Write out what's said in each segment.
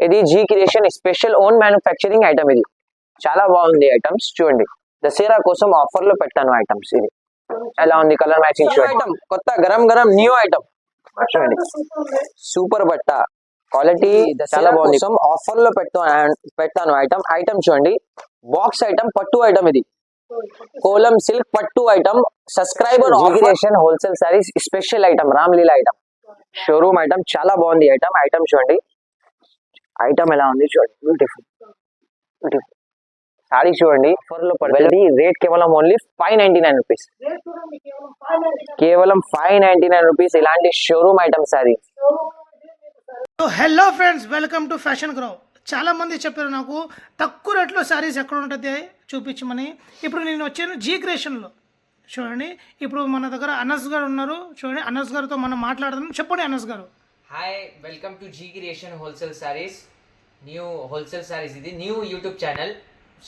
ఇది G creation special own manufacturing item. ఇది చాలా బాగుంది ఐటమ్స్. చూడండి దసరా కోసం ఆఫర్ లో పెట్టాను ఐటమ్స్. ఇది ఎలా ఉంది కలర్ మ్యాచింగ్ చూడండి. ఐటమ్ కొత్త గరం గరం న్యూ ఐటమ్ చూడండి. సూపర్ బట్ట క్వాలిటీ చాలా బాగుంది. ఆఫర్ లో పెట్టాను ఐటమ్ చూడండి. బాక్స్ ఐటమ్ పట్టు ఐటమ్. ఇది కోలం సిల్క్ పట్టు item. Subscriber offer wholesale sarees special item Ramleela item showroom item. చాలా బాగుంది ఐటమ్ చూడండి. ఐటమ్ ఎలా ఉంది చూడండి. బ్యూటిఫుల్ బ్యూటిఫుల్ సారీ చూడండి. ఆఫర్ లో పడుతుంది. రేట్ కేవలం ఓన్లీ 599 రూపీస్. కేవలం 599 రూపీస్. ఇలాంటి showroom item sorry. Hello friends, welcome to fashion grow. చాలా మంది చెప్పారు నాకు తక్కువ రేట్లో శారీస్ ఎక్కడ ఉంటుంది చూపించమని. ఇప్పుడు నేను వచ్చాను జీ క్రియేషన్లో. చూడండి ఇప్పుడు మన దగ్గర అనస్ గారు ఉన్నారు. చూడండి అనస్ గారితో మనం మాట్లాడదాం. చెప్పండి అనస్ గారు. Hi, welcome to G creation wholesale sarees. New wholesale sarees. ఇది న్యూ యూట్యూబ్ ఛానల్.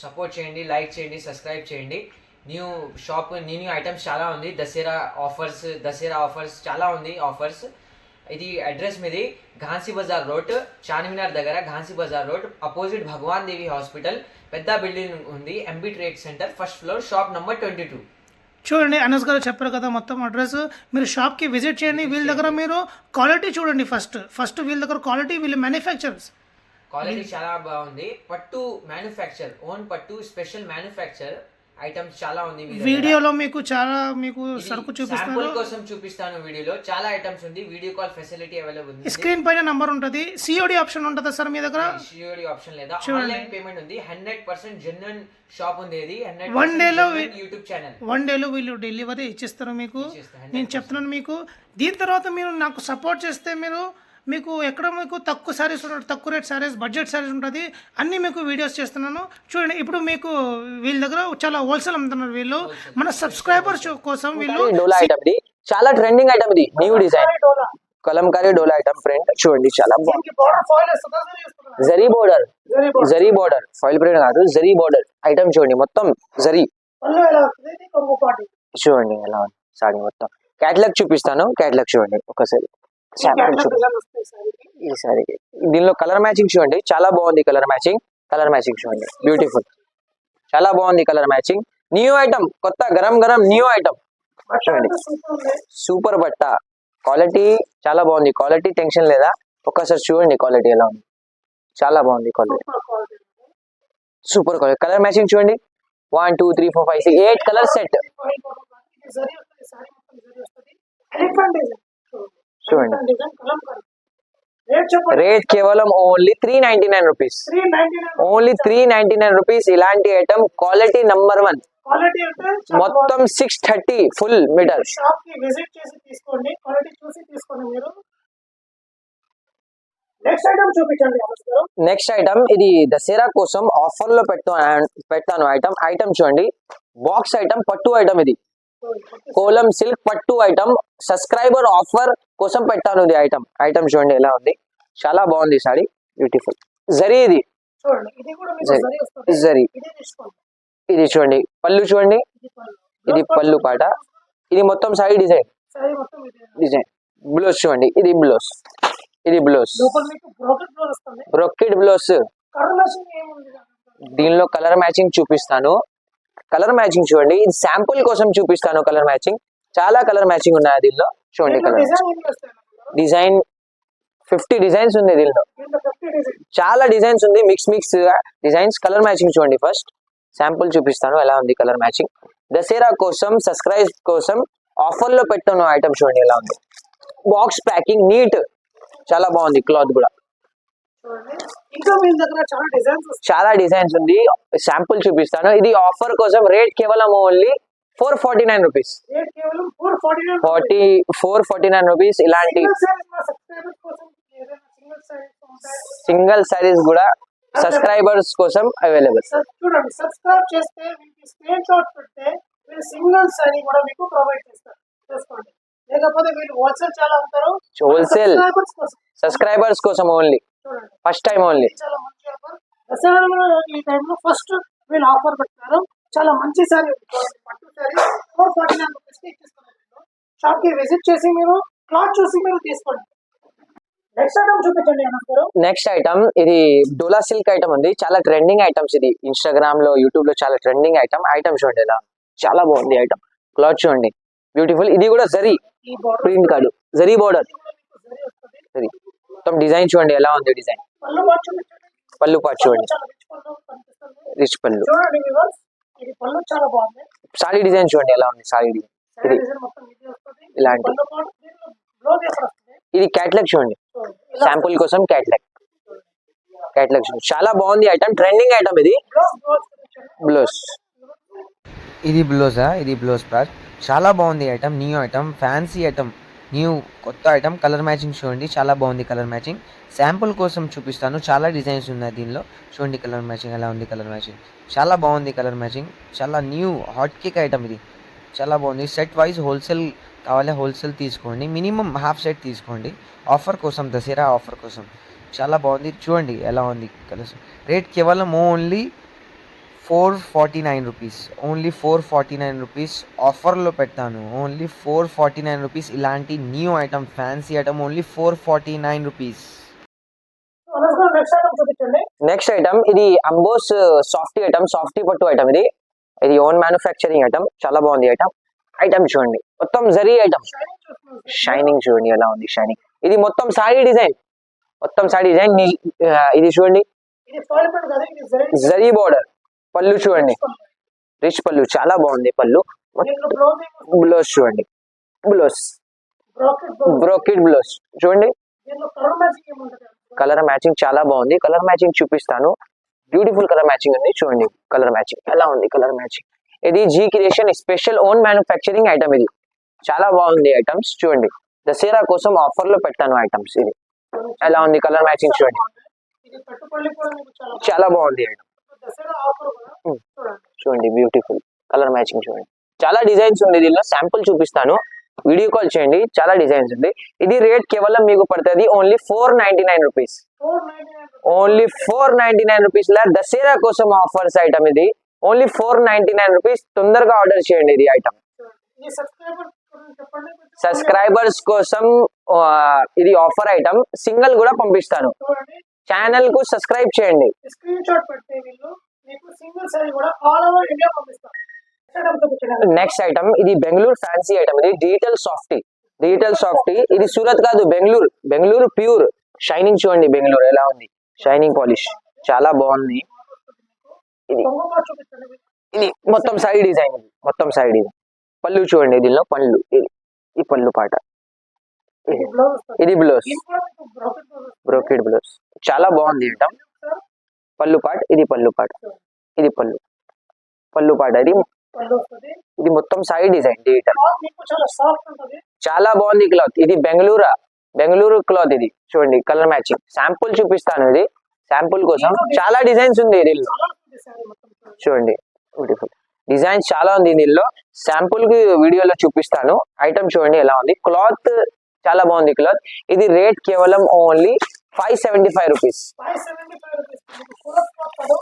సపోర్ట్ చేయండి, లైక్ చేయండి, సబ్స్క్రైబ్ చేయండి. న్యూ షాప్, న్యూ ఐటమ్స్ చాలా ఉంది. దసరా ఆఫర్స్ చాలా ఉంది ఆఫర్స్. ఇది అడ్రస్ మీది ఘాన్సీ బజార్ రోడ్, చార్మినార్ దగ్గర ఘాన్సీ బజార్ రోడ్ అపోజిట్ భగవాన్ దేవి హాస్పిటల్. పెద్ద బిల్డింగ్ ఉంది, MB trade centre, first floor, shop number 22. చూడండి అనస్ గారు చెప్పారు కదా మొత్తం అడ్రస్. మీరు షాప్కి విజిట్ చేయండి. వీళ్ళ దగ్గర మీరు క్వాలిటీ చూడండి. ఫస్ట్ వీళ్ళ దగ్గర క్వాలిటీ, వీళ్ళ మ్యానుఫ్యాక్చర్స్ క్వాలిటీ చాలా బాగుంది. పట్టు మ్యానుఫ్యాక్చర్, ఓన్ పట్టు స్పెషల్ మ్యానుఫ్యాక్చర్ ఐటమ్స్ చాలా ఉంది. వీడియోలో మీకు సరుకు చూపిస్తాను. కోసం చూపిస్తాను. వీడియోలో చాలా ఐటమ్స్ ఉంది. వీడియో కాల్ ఫెసిలిటీ అవైలబుల్ ఉంది. స్క్రీన్ పైన నంబర్ ఉంటుంది. సిఓడి ఆప్షన్ ఉంటుందా సార్ మీ దగ్గర? సిఓడి ఆప్షన్ లేదా, ఆన్లైన్ పేమెంట్ ఉంది. 100% జెన్యూన్ షాప్ ఉంది. ఇది వన్ డేలో యూట్యూబ్ ఛానల్. వన్ డేలో వీళ్ళు డెలివరీ ఇచ్చేస్తారు మీకు. నేను చెప్తున్నాను మీకు. దీని తర్వాత మీరు నాకు సపోర్ట్ చేస్తే మీకు ఎక్కడ మీకు తక్కువ సారీస్ ఉంటుంది, తక్కువ రేట్ సారీస్, బడ్జెట్ సారీస్ ఉంటుంది. అన్నీ మీకు వీడియోస్ చేస్తున్నాను చూడండి. ఇప్పుడు మీకు వీళ్ళ దగ్గర చాలా హోల్సేల్ అమ్ముతున్నారు వీళ్ళు. మన సబ్స్క్రైబర్స్ కోసం వీళ్ళు డోలా ఐటమ్. ఇది చాలా ట్రెండింగ్ ఐటమ్. ఇది న్యూ డిజైన్ కలంకారీ డోలా ఐటమ్. ఫ్రంట్ చూడండి చాలా బాగుంది. జరీ బోర్డర్ ఫాయిల్ ప్రింట్ కాదు, జరీ బోర్డర్ ఐటమ్ చూడండి. మొత్తం జరీ చూడండి ఎలా ఉంది సారీ మొత్తం. క్యాటలాగ్ చూపిస్తాను. క్యాటలాగ్ చూడండి ఒకసారి. ఈ సారీ దీనిలో కలర్ మ్యాచింగ్ చూడండి. చాలా బాగుంది కలర్ మ్యాచింగ్ చూడండి. బ్యూటిఫుల్ చాలా బాగుంది కలర్ మ్యాచింగ్. న్యూ ఐటమ్, కొత్త గరం గరం న్యూ ఐటమ్ చూడండి. సూపర్ బట్ట క్వాలిటీ చాలా బాగుంది. క్వాలిటీ టెన్షన్ లేదా. ఒక్కసారి చూడండి క్వాలిటీ ఎలా ఉంది. చాలా బాగుంది quality. Super quality. Colour matching చూడండి. 1 2 3 4 5 6 8 కలర్ సెట్ చూడండి. రేట్ కేవలం ఓన్లీ 399 రూపీస్. Only 399 rupees. ఇలాంటి ఐటమ్ క్వాలిటీ నంబర్ 1. మొత్తం 630 ఫుల్ మీటర్. నెక్స్ట్ ఐటమ్ ఇది దసరా కోసం ఆఫర్ లో పెట్టాను ఐటమ్ చూడండి. బాక్స్ ఐటమ్ పట్టు ఐటమ్. ఇది కోలం సిల్క్ పట్టు ఐటమ్. సబ్స్క్రైబర్ ఆఫర్ కోసం పెట్టాను ఇది ఐటమ్ చూడండి ఎలా ఉంది. చాలా బాగుంది సారీ. బ్యూటిఫుల్ జరీ. ఇది జరీ. ఇది చూడండి పళ్ళు చూడండి. ఇది పళ్ళు పాట. ఇది మొత్తం సారీ డిజైన్. బ్లౌజ్ చూడండి. ఇది బ్లౌజ్ బ్రోకెడ్ బ్లౌజ్. దీనిలో కలర్ మ్యాచింగ్ చూపిస్తాను. కలర్ మ్యాచింగ్ చూడండి. ఇది శాంపుల్ కోసం చూపిస్తాను కలర్ మ్యాచింగ్. చాలా కలర్ మ్యాచింగ్ ఉన్నాయి దీనిలో చూడండి. కలర్ డిజైన్ 50 డిజైన్స్ ఉంది దీనిలో. చాలా డిజైన్స్ ఉంది. Mix designs. కలర్ మ్యాచింగ్ చూడండి. ఫస్ట్ శాంపుల్ చూపిస్తాను ఎలా ఉంది కలర్ మ్యాచింగ్. దసరా కోసం సబ్స్క్రైబ్ కోసం ఆఫర్ లో పెట్టాను ఐటమ్ చూడండి ఎలా ఉంది. బాక్స్ ప్యాకింగ్ నీట్ చాలా బాగుంది. క్లాత్ కూడా చాలా డిజైన్స్ ఉంది. శాంపుల్ చూపిస్తాను. ఇది ఆఫర్ కోసం. రేట్ కేవలం ఓన్లీ 449 రూపీస్. 449 రూపీస్. ఇలాంటి సింగిల్ సారీస్ కూడా సబ్స్క్రైబర్స్ కోసం అవైలబుల్. చూడండి సబ్స్క్రైబ్ చేస్తే మీకు స్క్రీన్ షాట్ పెడితే మీరు సింగిల్ సారీ కూడా మీకు ప్రొవైడ్ చేస్తారు. చేసుకోండి. లేకపోతే మీరు హోల్సేల్ చాలా అమ్ముతారు. హోల్సేల్ సబ్స్క్రైబర్స్ కోసం ఓన్లీ. First time only. చాలా మంచి ఆఫర్. దసరాలో ఈ టైంలో ఫస్ట్ వీళ్ళు ఆఫర్ పెట్టారు. చాలా మంచి సారీ పట్టు సారీ 449 రూపీస్కి ఇచ్చిస్తున్నారు. షాప్కి విజిట్ చేసి మీరు క్లాత్ చూసి మీరు తీసుకోండి. నెక్స్ట్ ఐటమ్ చూపించండి అనంత్ గారు. నెక్స్ట్ ఐటమ్ ఇది డోలా సిల్క్ ఐటమ్ ఉంది. చాలా ట్రెండింగ్ ఐటమ్స్ ఇది. ఇన్స్టాగ్రామ్ లో, యూట్యూబ్ లో చాలా ట్రెండింగ్ ఐటమ్ చూడండి ఎలా చాలా బాగుంది ఐటమ్. క్లాత్ చూడండి బ్యూటిఫుల్. ఇది కూడా జరీ ఈ బార్డర్ ప్రింట్ కాదు, జరీ బోర్డర్. జరీ వస్తుంది. జరీ మొత్తం డిజైన్ చూడండి ఎలా ఉంది డిజైన్. పళ్ళు పాటు చూపించండి. పళ్ళు పాటు చూడండి, చాలా రిచ్ పళ్ళు కనిపిస్తుంది. రిచ్ పళ్ళు. చూడండి viewers, ఇది పళ్ళు చాలా బాగుంది. సారీ డిజైన్ చూడండి ఎలా ఉంది. సారీ డిజైన్ శారీ డిజైన్ మొత్తం ఇది వస్తుంది. ఇలాంటి. పళ్ళు పాటు దీనిలో బ్లౌజ్ ఎక్కడ వస్తుంది? ఇది క్యాట్లాగ్ చూడండి, చూడండి. ఇలా శాంపుల్ కోసం క్యాట్లాగ్ చూడండి. చాలా బాగుంది ఐటమ్, ట్రెండింగ్ ఐటమ్ ఇది. బ్లౌజ్ చూపించండి. బ్లౌజ్ ఇది బ్లౌజా, ఇది బ్లౌజ్ ప్యాచ్. చాలా బాగుంది item, new item, fancy item, new కొత్త ఐటమ్. కలర్ మ్యాచింగ్ చూడండి చాలా బాగుంది. కలర్ మ్యాచింగ్ శాంపుల్ కోసం చూపిస్తాను. చాలా డిజైన్స్ ఉన్నాయి దీనిలో. చూడండి కలర్ మ్యాచింగ్ ఎలా ఉంది. కలర్ మ్యాచింగ్ చాలా బాగుంది. కలర్ మ్యాచింగ్ చాలా న్యూ హాట్ కేక్ ఐటమ్ ఇది. చాలా బాగుంది. సెట్ వైజ్ హోల్సేల్ కావాలి, హోల్సేల్ తీసుకోండి. మినిమం హాఫ్ సెట్ తీసుకోండి. ఆఫర్ కోసం, దసరా ఆఫర్ కోసం చాలా బాగుంది. చూడండి ఎలా ఉంది కలర్స్. రేట్ కేవలం ఓన్లీ 449 రూపీస్. ఓన్లీ 449 రూపీస్ ఆఫర్లో పెట్టాను. Only 449 rupees. ఇలాంటి new item, fancy item only 449 rupees. Anant గారు నెక్స్ట్ ఐటమ్ చూపించండి. నెక్స్ట్ ఐటమ్ ఇది అంబోస్ సాఫ్టీ ఐటమ్, సాఫ్టీ పట్టు ఐటమ్ ఇది. ఇది ఓన్ మ్యానుఫ్యాక్చరింగ్ ఐటమ్. చాలా బాగుంది ఐటమ్ చూడండి. మొత్తం జరీ ఐటమ్. షైనింగ్ చూస్తున్నాం. షైనింగ్ చూడండి ఎలా ఉంది షైనింగ్. ఇది మొత్తం సారీ డిజైన్, మొత్తం సారీ డిజైన్. ఇది చూడండి ఇది ఫాయిల్ ప్రింట్ కాదు, ఇది జరీ జరీ బోర్డర్. పళ్ళు చూడండి, రిచ్ పళ్ళు చాలా బాగుంది పళ్ళు. దీంట్లో బ్లౌజ్ ఏమో బ్లౌజ్ చూడండి, blouse brocade blouse. Brocade blouse చూడండి. దీంట్లో కలర్ మ్యాచింగ్ ఏముంటుంది? కలర్ మ్యాచింగ్ చాలా బాగుంది. కలర్ మ్యాచింగ్ చూపిస్తాను. బ్యూటిఫుల్ కలర్ మ్యాచింగ్ ఉంది చూడండి. కలర్ మ్యాచింగ్ ఎలా ఉంది. కలర్ మ్యాచింగ్ ఇది G creation special own manufacturing item ఇది. చాలా బాగుంది ఐటమ్స్ చూడండి. దసరా కోసం ఆఫర్ లో పెట్టాను ఐటమ్స్. ఇది ఎలా ఉంది. కలర్ మ్యాచింగ్ చూడండి ఇది పెట్టుబడి కూడా మీకు చాలా చాలా బాగుంది ఐటమ్. దసరా ఆఫర్ కూడా చూడండి. చూడండి బ్యూటిఫుల్ కలర్ మ్యాచింగ్ చూడండి. చాలా డిజైన్స్ ఉంది దీనిలో. శాంపుల్ చూపిస్తాను, వీడియో కాల్ చేయండి. చాలా డిజైన్స్ ఉంది. ఇది రేట్ కేవలం మీకు పడుతుంది ఓన్లీ 499 రూపీస్. 499 ఓన్లీ 499 రూపీస్ లా దసరా కోసం ఆఫర్స్ ఐటమ్ ఇది. Only 499 rupees. తొందరగా ఆర్డర్ చేయండి ఇది ఐటమ్. ఇది సబ్స్క్రైబర్ చెప్పండి. సబ్స్క్రైబర్స్ కోసం ఇది ఆఫర్ ఐటమ్. సింగిల్ కూడా పంపిస్తాను. చూడండి, ఛానల్ కు సబ్స్క్రైబ్ చేయండి. స్క్రీన్ షాట్ పెడితే వీళ్ళు మీకు సింగిల్ సారీ కూడా ఆల్ ఓవర్ ఇండియా పంపిస్తారు. ఐటమ్ చూపించండి. నెక్స్ట్ ఐటమ్ ఇది బెంగళూరు ఫ్యాన్సీ ఐటమ్. ఇది డిజిటల్ సాఫ్టీ. డిజిటల్ సాఫ్టీ ఇది సూరత్ కాదు, బెంగళూరు. బెంగళూరు ప్యూర్. షైనింగ్ చూడండి బెంగళూరు ఎలా ఉంది. షైనింగ్ పాలిష్ చాలా బాగుంది. ఇది దొంగ పాటు చూపించండి. ఇది మొత్తం సైడ్ డిజైన్. ఇది మొత్తం సైడ్ డిజైన్. పళ్ళు చూడండి దీనిలో పళ్ళు. ఇది ఈ పళ్ళు పాట. ఇది బ్లౌజ్ వస్తుంది. ఇది బ్లౌజ్, దీని కూడా మీకు బ్రాకెట్ బ్లౌజ్ వస్తుంది. Brocade blouse. చాలా బాగుంది ఐటమ్. పళ్ళు పాట. ఇది పళ్ళు పాట. ఇది పళ్ళు, పళ్ళు పాట. ఇది పళ్ళు వస్తుంది. ఇది మొత్తం సైడ్ డిజైన్ డిజిటల్. క్లాత్ మీకు చాలా సాఫ్ట్ ఉంటుంది. చాలా బాగుంది క్లాత్. ఇది బెంగళూరు క్లాత్. ఇది చూడండి కలర్ మ్యాచింగ్. శాంపుల్ చూపిస్తాను. ఇది శాంపుల్ కోసం. చాలా డిజైన్స్ ఉంది దీనిలో. చాలా ఉంటుంది సారీ మొత్తం చూడండి. చూడండి బ్యూటిఫుల్ డిజైన్స్ చాలా ఉంది దీనిలో. శాంపుల్ కి వీడియోలో చూపిస్తాను. ఐటమ్ చూడండి ఎలా ఉంది. క్లాత్ చాలా బాగుంది క్లాత్. ఇది రేట్ కేవలం ఓన్లీ 575 రూపీస్. 575 రూపీస్. మీకు సూరత్ క్లాత్ కాదు,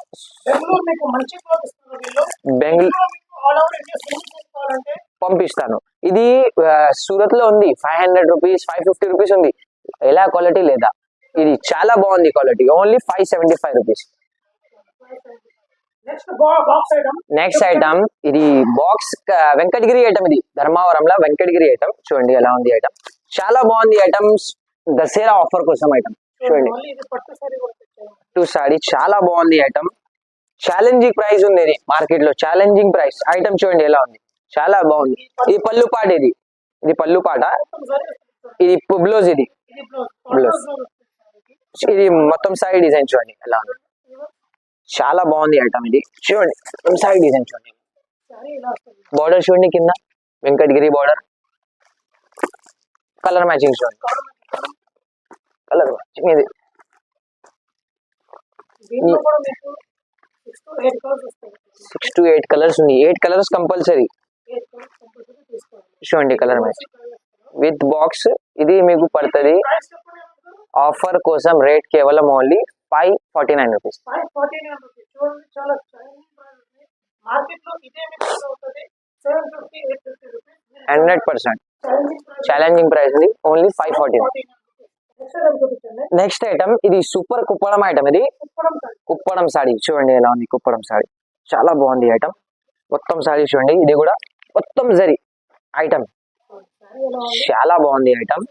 బెంగళూరు మీకు మంచి క్లాత్ ఇస్తున్నారు వీళ్ళు. బెంగళూరు మీకు ఆల్ ఓవర్ ఇండియా సేల్ చేసుకోవాలంటే పంపిస్తాను. ఇది సూరత్ లో ఉంది 500 రూపీస్, 550 రూపీస్ ఉంది. ఎలా క్వాలిటీ లేదా. ఇది చాలా బాగుంది quality. Only 575 rupees. Next box item. Next item ఇది బాక్స్ వెంకటగిరి ఐటమ్. ఇది ధర్మవరంలో వెంకటగిరి ఐటమ్. చూడండి ఎలా ఉంది ఐటమ్. చాలా బాగుంది ఐటమ్స్. దసరా ఆఫర్ కోసం ఐటమ్ చూడండి. మళ్ళీ ఇది పట్టు సారీ కూడా తెచ్చాము. టూ సారీ చాలా బాగుంది ఐటమ్. ఛాలెంజింగ్ ప్రైస్ ఉంది ఇది మార్కెట్ లో. ఛాలెంజింగ్ ప్రైస్ ఐటమ్ చూడండి ఎలా ఉంది. చాలా బాగుంది. ఇది పళ్ళు పాట. ఇది పళ్ళు పాట. మొత్తం సారీ వస్తుంది. ఇది బ్లౌజ్. ఇది ఇది బ్లౌజ్. బ్లౌజ్. ఇది మొత్తం సారీ డిజైన్ చూడండి ఎలా ఉంది. చాలా బాగుంది ఐటమ్ ఇది. చూడండి మొత్తం సారీ డిజైన్ చూడండి. సారీ ఇలా వస్తుంది. బార్డర్ చూడండి కింద వెంకటగిరి బార్డర్. కలర్ మ్యాచింగ్ చూడండి. కలర్ మ్యాచింగ్ ఇది. దీంట్లో కూడా మీకు 6 to 8 కలర్స్ వస్తాయి. 6 to 8 కలర్స్ ఉంది. 8 కలర్స్ కంపల్సరీ. 8 కలర్స్ కంపల్సరీ తీసుకోవాలి. చూడండి కలర్ మ్యాచింగ్ విత్ బాక్స్. ఇది మీకు పడుతుంది. ప్రైస్ చెప్పండి అన్నారు. ఆఫర్ కోసం రేట్ కేవలం ఓన్లీ 549 రూపీస్. 549 రూపీస్. చూడండి చాలా చైనీస్ బ్రాండ్ ఉంది. మార్కెట్ లో ఇదే మీకు ఉంటుంది 750 850 rupees. 100% challenging price. Challenging price ఇది. ఓన్లీ 549. నెక్స్ట్ ఐటమ్ ఇది సూపర్ కుప్పడం ఐటమ్. ఇది కుప్పడం సాడీ చూడండి ఎలా ఉంది. కుప్పడం సాడీ చాలా బాగుంది ఐటమ్. మొత్తం సాడీ చూడండి. ఇది కూడా మొత్తం జరీ ఐటమ్ చాలా బాగుంది ఐటమ్.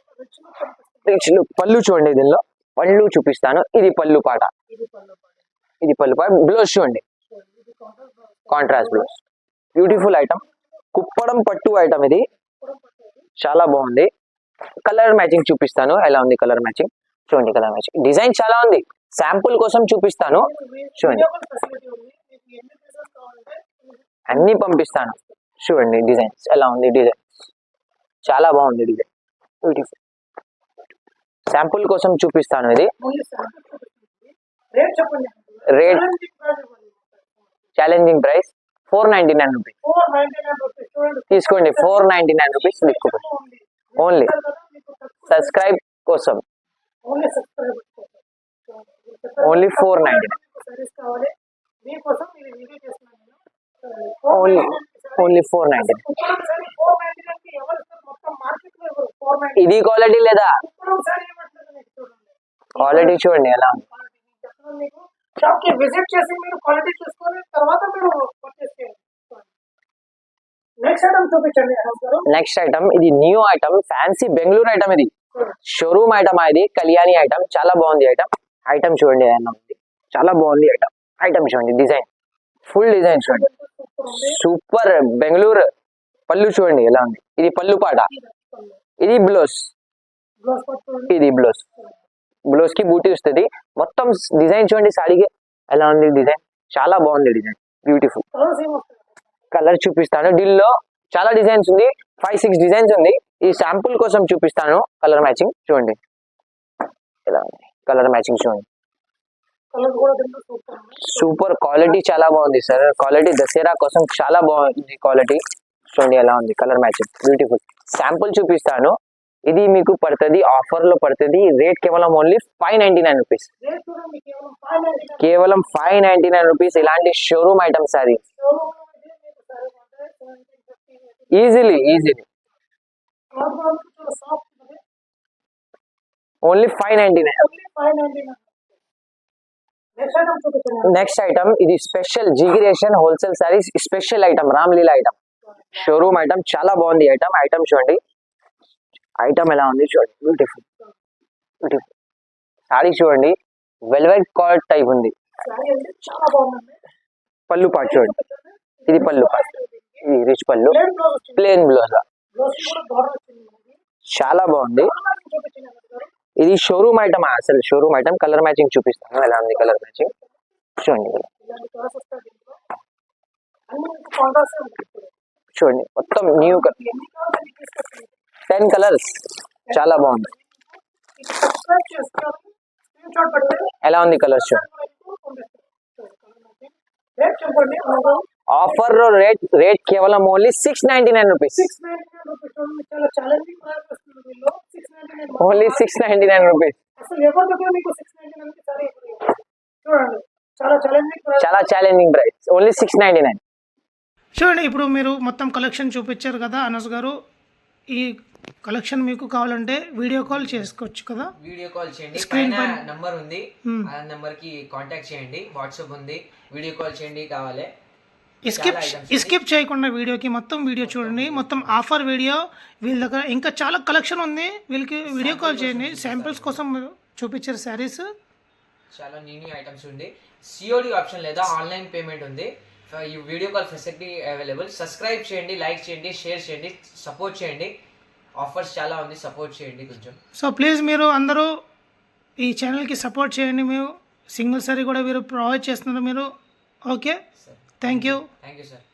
పళ్ళు చూడండి. దీనిలో పళ్ళు చూపిస్తాను. ఇది పళ్ళు పాట. ఇది పళ్ళు పాట. బ్లౌజ్ చూడండి. Contrast blouse. Beautiful item. Kuppadam పట్టు ఐటమ్. ఇది చాలా బాగుంది. కలర్ మ్యాచింగ్ చూపిస్తాను ఎలా ఉంది. కలర్ మ్యాచింగ్ చూడండి. కలర్ మ్యాచింగ్ డిజైన్ చాలా ఉంది. శాంపుల్ కోసం చూపిస్తాను చూడండి. అన్ని పంపిస్తాను చూడండి. డిజైన్స్ ఎలా ఉంది. డిజైన్ చాలా బాగుంది. Design beautiful. శాంపుల్ కోసం చూపిస్తాను. ఇది రేట్ ఛాలెంజింగ్ ప్రైస్ 499 రూపీస్ తీసుకోండి. 499 రూపీస్ తీసుకోండి. ఓన్లీ సబ్స్క్రైబ్ కోసం ఓన్లీ 499. ఓన్లీ 499. ఇది క్వాలిటీ లేదా? క్వాలిటీ చూడండి ఎలా ఉంది. షాప్ కి విజిట్ చేసి మీరు క్వాలిటీ చూసుకొని తర్వాత మీరు పర్చేస్ చేయండి. నెక్స్ట్ ఐటమ్ చూపించండి. నెక్స్ట్ ఐటమ్ ఇది new item. Fancy Bengaluru item. ఇది షోరూమ్ ఐటమ్. ఇది కళ్యాణి ఐటమ్. చాలా బాగుంది ఐటమ్. ఐటమ్ చూడండి ఎలా ఉంది. చాలా బాగుంది ఐటమ్. ఐటమ్ చూడండి. డిజైన్ ఫుల్ డిజైన్ చూడండి. సూపర్ బెంగళూరు. పళ్ళు చూడండి ఎలా ఉంది. ఇది పళ్ళు పాట. ఇది బ్లౌజ్. ఇది బ్లౌజ్. బ్లౌజ్ కి బూటీ వస్తుంది. మొత్తం డిజైన్ చూడండి. సాడీకి ఎలా ఉంది. డిజైన్ చాలా బాగుంది. Design beautiful. కలర్ చూపిస్తాను. దీనిలో చాలా డిజైన్స్ ఉంది. 5-6 డిజైన్స్ ఉంది. ఈ శాంపుల్ కోసం చూపిస్తాను. కలర్ మ్యాచింగ్ చూడండి ఎలా ఉంది. కలర్ మ్యాచింగ్ చూడండి. సూపర్ క్వాలిటీ చాలా బాగుంది సార్. క్వాలిటీ దసరా కోసం చాలా బాగుంది. క్వాలిటీ చూడండి ఎలా ఉంది. Colour matching beautiful. శాంపుల్ చూపిస్తాను. ఇది మీకు పడుతుంది ఆఫర్ లో పడుతుంది. రేట్ కేవలం ఓన్లీ 599 రూపీస్. కేవలం 599 రూపీస్. ఇలాంటి షోరూమ్ ఐటమ్స్ అది ఈజీలీ ఓన్లీ 599. నెక్స్ట్ ఐటమ్ ఇది స్పెషల్ జిగిరేషన్ wholesale sarees special item. Ramleela item. Showroom item చాలా బాగుంది. ఐటమ్ ఐటమ్ చూడండి. ఐటమ్ ఎలా ఉంది చూడండి. బ్యూటిఫుల్ బ్యూటిఫుల్ సారీ చూడండి. వెల్వెట్ కార్డ్ టైప్ ఉంది. పళ్ళు పాటు చూడండి. ఇది పళ్ళు పాటు. ఇది రిచ్ పళ్ళు. ప్లేన్ బ్లౌజ్ చాలా బాగుంది. ఇది షోరూమ్ ఐటమ్. అసలు షోరూమ్ ఐటమ్. కలర్ మ్యాచింగ్ చూపిస్తాను ఎలా ఉంది. కలర్ మ్యాచింగ్ చూడండి. చూడండి మొత్తం న్యూ 10 కలర్స్ చాలా బాగుంది. ఎలా ఉంది కలర్స్ చూడండి. ఆఫర్ రేట్ కేవలం ఓన్లీ 699 రూపీస్. Only 699 rupees. చాలా ఛాలెంజింగ్ ప్రైస్. ఓన్లీ 699. చూడండి ఇప్పుడు మీరు మొత్తం కలెక్షన్ చూపించారు కదా అనస్ గారు. ఈ కలెక్షన్ మీకు కావాలంటే వీడియో కాల్ చేసుకోవచ్చు కదా. వీడియో కాల్ చేయండి. స్క్రీన్ పైన పైన నంబర్ ఉంది. ఆ నంబర్ కి కాంటాక్ట్ చేయండి. వాట్సాప్ ఉంది. వీడియో కాల్ చేయండి. కావాలి స్కిప్ చేయకుండా వీడియోకి మొత్తం వీడియో చూడండి. మొత్తం ఆఫర్ వీడియో. వీళ్ళ దగ్గర ఇంకా చాలా కలెక్షన్ ఉంది. వీళ్ళకి వీడియో కాల్ చేయండి. శాంపిల్స్ కోసం మీరు చూపించారు శారీస్. చాలా న్యూ ఐటమ్స్ ఉంది. సిఓడి ఆప్షన్ లేదా ఆన్లైన్ పేమెంట్ ఉంది. ఈ video call facility available. Subscribe చేయండి, లైక్ చేయండి, షేర్ చేయండి, సపోర్ట్ చేయండి. ఆఫర్స్ చాలా ఉంది. సపోర్ట్ చేయండి కొంచెం. సో ప్లీజ్ మీరు అందరూ ఈ ఛానల్కి సపోర్ట్ చేయండి. మీరు సింగిల్ సారీ కూడా మీరు ప్రొవైడ్ చేస్తున్నారు మీరు. Okay, thank you sir.